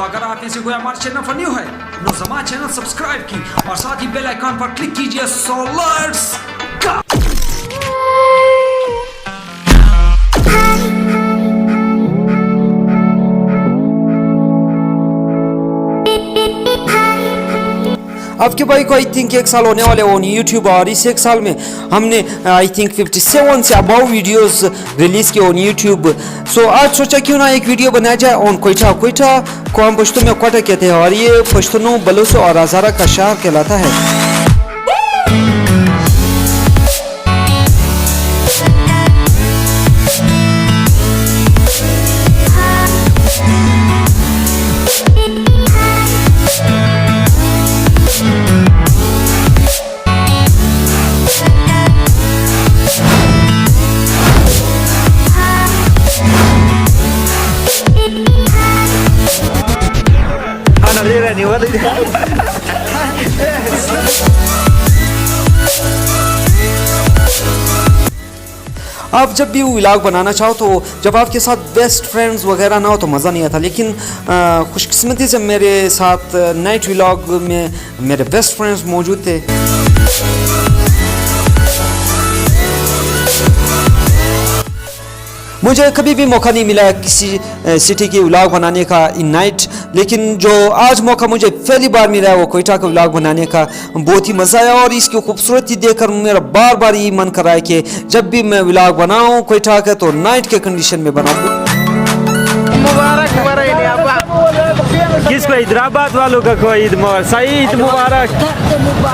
अगर आप में से कोई हमारे चैनल पर न्यू है तो हमारा चैनल सब्सक्राइब की और साथ ही बेल आइकन पर क्लिक कीजिए। So let's go. आपके भाई को आई थिंक 1 साल होने वाले ऑन यूट्यूब और इस 1 साल में हमने आई थिंक 57 से अबाउ वीडियोस रिलीज़ किए ऑन यूट्यूब। सो आज सोचा क्यों ना एक वीडियो बनाया जाए ऑन कोयटा। कोयटा को हम पश्तो में क्वेटा कहते हैं और ये पश्तूनों, बलोचों और हज़ारा का शहर कहलाता है। आप जब भी व्लॉग बनाना चाहो तो जब आपके साथ बेस्ट फ्रेंड्स वगैरह ना हो तो मज़ा नहीं आता, लेकिन खुशकिस्मती से मेरे साथ नाइट व्लॉग में मेरे बेस्ट फ्रेंड्स मौजूद थे। मुझे कभी भी मौका नहीं मिला किसी सिटी की व्लॉग बनाने का इन नाइट, लेकिन जो आज मौका मुझे पहली बार मिला है वो कोयटा का व्लॉग बनाने का। बहुत ही मज़ा आया और इसकी खूबसूरती देखकर मेरा बार बार ये मन कर रहा है कि जब भी मैं व्लॉग बनाऊं कोयटा का तो नाइट के कंडीशन में बनाऊं। मुबारक किसको? हैदराबाद वालों का कोई ईद मुबारक। सही ईद मुबारक।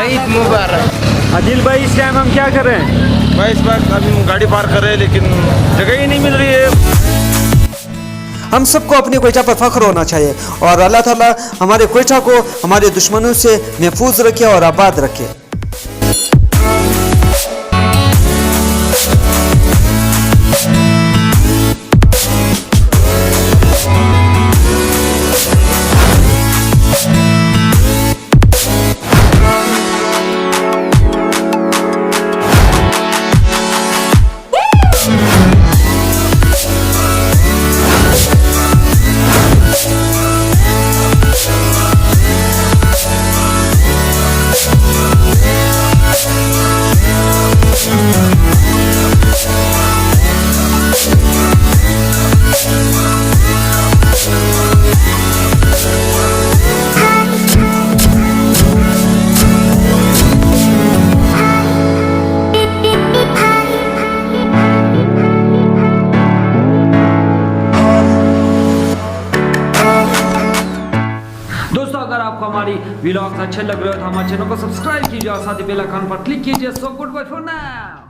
ईद मुबारक। आदिल भाई इस टाइम हम क्या कर रहे हैं? भाई इस वक्त हम गाड़ी पार्क कर रहे हैं लेकिन जगह ही नहीं मिल रही है। हम सबको अपने कोयटा पर फख्र होना चाहिए और अल्लाह ताला हमारे कोयटा को हमारे दुश्मनों से महफूज रखे और आबाद रखे। दोस्तों अगर आपको हमारी व्लॉग्स अच्छे लग रहे हो तो हमारे चैनल को सब्सक्राइब कीजिए और साथ ही बेल आइकन पर क्लिक कीजिए। So goodbye for now.